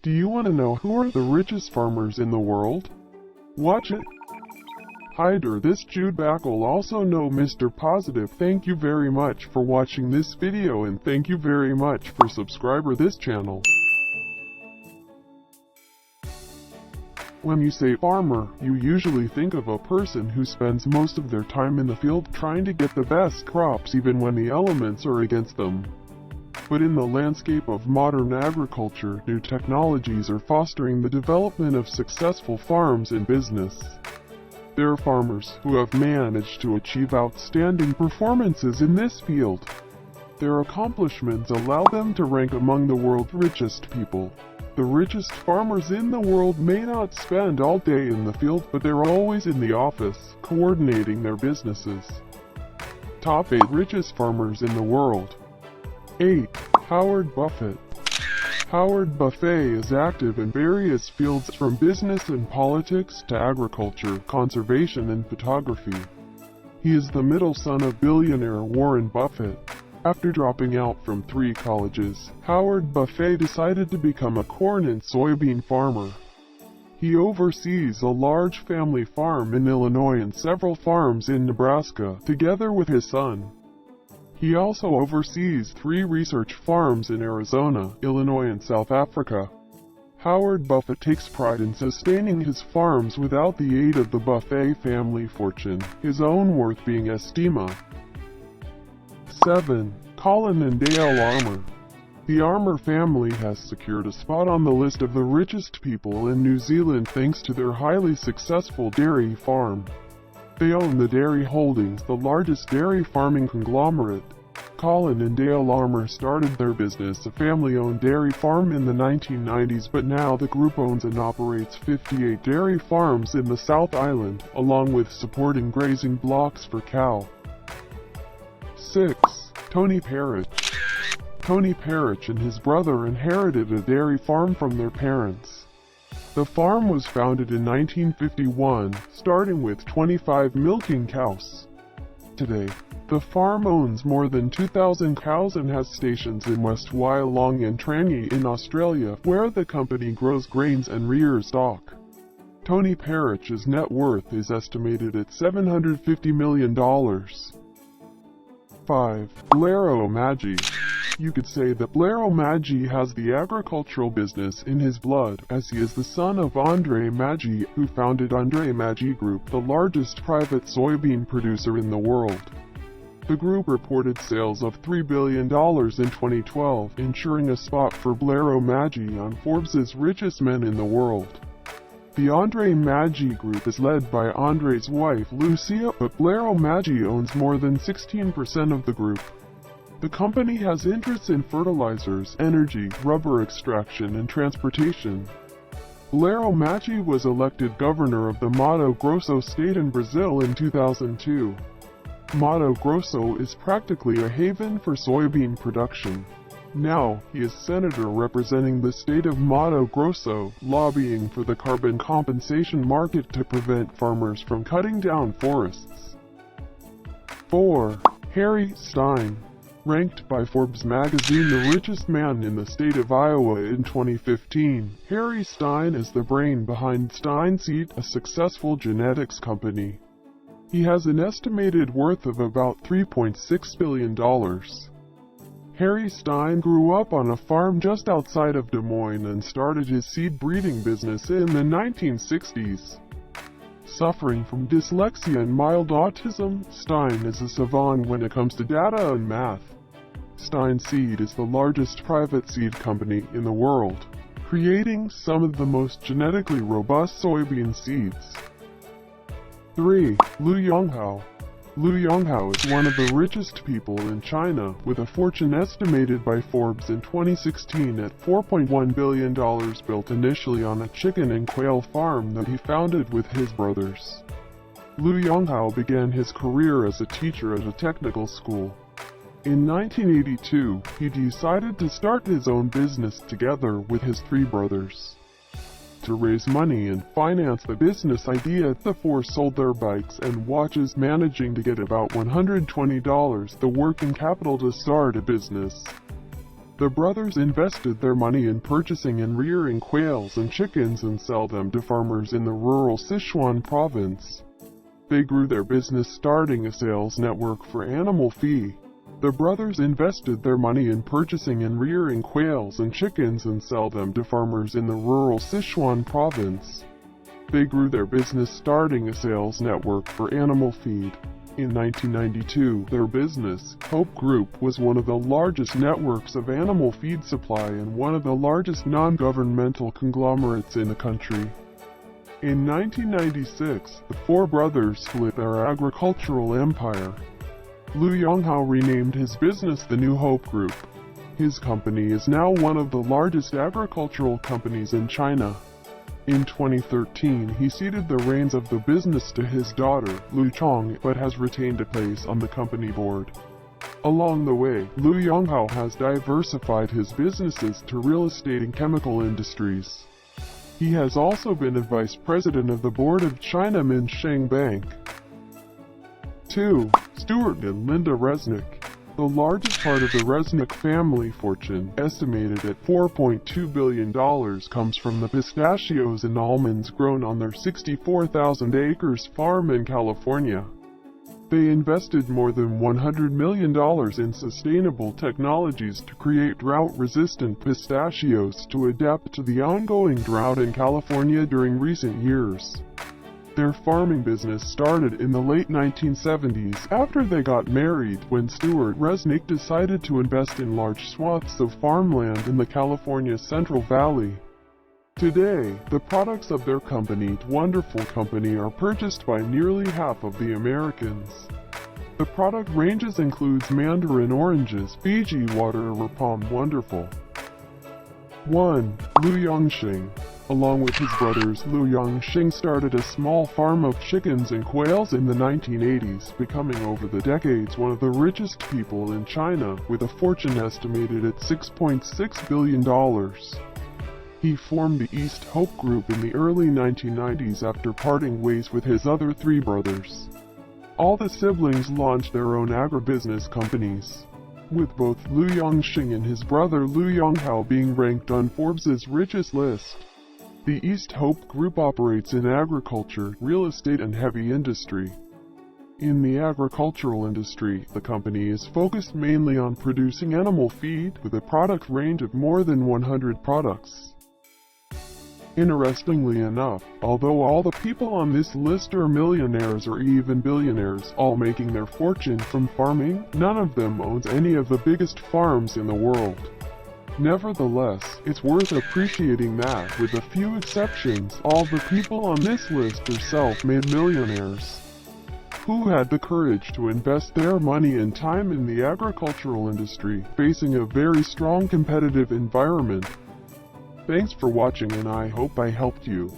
Do you want to know who are the richest farmers in the world? Watch it! Hider, this Jude Backle, also know Mr. Positive. Thank you very much for watching this video, and thank you very much for subscriber this channel. When you say farmer, you usually think of a person who spends most of their time in the field trying to get the best crops even when the elements are against them. But in the landscape of modern agriculture, new technologies are fostering the development of successful farms and business. There are farmers who have managed to achieve outstanding performances in this field. Their accomplishments allow them to rank among the world's richest people. The richest farmers in the world may not spend all day in the field, but they're always in the office, coordinating their businesses. Top 8 richest farmers in the world. 8. Howard Buffett. Howard Buffett is active in various fields from business and politics to agriculture, conservation, and photography. He is the middle son of billionaire Warren Buffett. After dropping out from 3 colleges, Howard Buffett decided to become a corn and soybean farmer. He oversees a large family farm in Illinois and several farms in Nebraska, together with his son. He also oversees 3 research farms in Arizona, Illinois, and South Africa. Howard Buffett takes pride in sustaining his farms without the aid of the Buffett family fortune, his own worth being estimated. 7. Colin and Dale Armour. The Armour family has secured a spot on the list of the richest people in New Zealand thanks to their highly successful dairy farm. They own the Dairy Holdings, the largest dairy farming conglomerate. Colin and Dale Armour started their business, a family-owned dairy farm, in the 1990s, but now the group owns and operates 58 dairy farms in the South Island, along with supporting grazing blocks for cow. 6. Tony Parry. Tony Parry and his brother inherited a dairy farm from their parents. The farm was founded in 1951, starting with 25 milking cows. Today, the farm owns more than 2,000 cows and has stations in West Wyalong and Trangie in Australia, where the company grows grains and rears stock. Tony Parry's net worth is estimated at $750 million. 5. Laromachi. You could say that Laromachi has the agricultural business in his blood, as he is the son of Andre Maggi, who founded Andre Maggi Group, the largest private soybean producer in the world. The group reported sales of $3 billion in 2012, ensuring a spot for Laromachi on Forbes' richest men in the world. The Andre Maggi Group is led by Andre's wife Lucia, but Laromachi owns more than 16% of the group. The company has interests in fertilizers, energy, rubber extraction, and transportation. Laromachi was elected governor of the Mato Grosso state in Brazil in 2002. Mato Grosso is practically a haven for soybean production. Now, he is senator representing the state of Mato Grosso, lobbying for the carbon compensation market to prevent farmers from cutting down forests. 4. Harry Stein. Ranked by Forbes magazine the richest man in the state of Iowa in 2015, Harry Stein is the brain behind Stein Seed, a successful genetics company. He has an estimated worth of about $3.6 billion. Harry Stein grew up on a farm just outside of Des Moines and started his seed breeding business in the 1960s. Suffering from dyslexia and mild autism, Stein is a savant when it comes to data and math. Stein Seed is the largest private seed company in the world, creating some of the most genetically robust soybean seeds. 3. Liu Yonghao. Liu Yonghao is one of the richest people in China, with a fortune estimated by Forbes in 2016 at $4.1 billion, built initially on a chicken and quail farm that he founded with his brothers. Liu Yonghao began his career as a teacher at a technical school. In 1982, he decided to start his own business together with his 3 brothers. To raise money and finance the business idea, the 4 sold their bikes and watches, managing to get about $120, the working capital to start a business. The brothers invested their money in purchasing and rearing quails and chickens and sell them to farmers in the rural Sichuan province. They grew their business starting a sales network for animal feed. The brothers invested their money in purchasing and rearing quails and chickens and sell them to farmers in the rural Sichuan province. They grew their business starting a sales network for animal feed. In 1992, their business, Hope Group, was one of the largest networks of animal feed supply and one of the largest non-governmental conglomerates in the country. In 1996, the four brothers split their agricultural empire. Liu Yonghao renamed his business the New Hope Group. His company is now one of the largest agricultural companies in China. In 2013, he ceded the reins of the business to his daughter, Liu Chong, but has retained a place on the company board. Along the way, Liu Yonghao has diversified his businesses to real estate and chemical industries. He has also been a vice president of the board of China Minsheng Bank. 2. Stuart and Linda Resnick. The largest part of the Resnick family fortune, estimated at $4.2 billion, comes from the pistachios and almonds grown on their 64,000 acres farm in California. They invested more than $100 million in sustainable technologies to create drought-resistant pistachios to adapt to the ongoing drought in California during recent years. Their farming business started in the late 1970s after they got married, when Stuart Resnick decided to invest in large swaths of farmland in the California Central Valley. Today, the products of their company, Wonderful Company, are purchased by nearly half of the Americans. The product ranges includes mandarin oranges, Fiji water, or Palm Wonderful. 1. Liu Yongshing. Along with his brothers, Liu Yongshing started a small farm of chickens and quails in the 1980s, becoming over the decades one of the richest people in China, with a fortune estimated at $6.6 billion. He formed the East Hope Group in the early 1990s after parting ways with his other three brothers. All the siblings launched their own agribusiness companies, with both Liu Yongshing and his brother Liu Yonghao being ranked on Forbes' Richest list. The East Hope Group operates in agriculture, real estate, and heavy industry. In the agricultural industry, the company is focused mainly on producing animal feed, with a product range of more than 100 products. Interestingly enough, although all the people on this list are millionaires or even billionaires, all making their fortune from farming, none of them owns any of the biggest farms in the world. Nevertheless, it's worth appreciating that, with a few exceptions, all the people on this list are self-made millionaires who had the courage to invest their money and time in the agricultural industry, facing a very strong competitive environment. Thanks for watching, and I hope I helped you.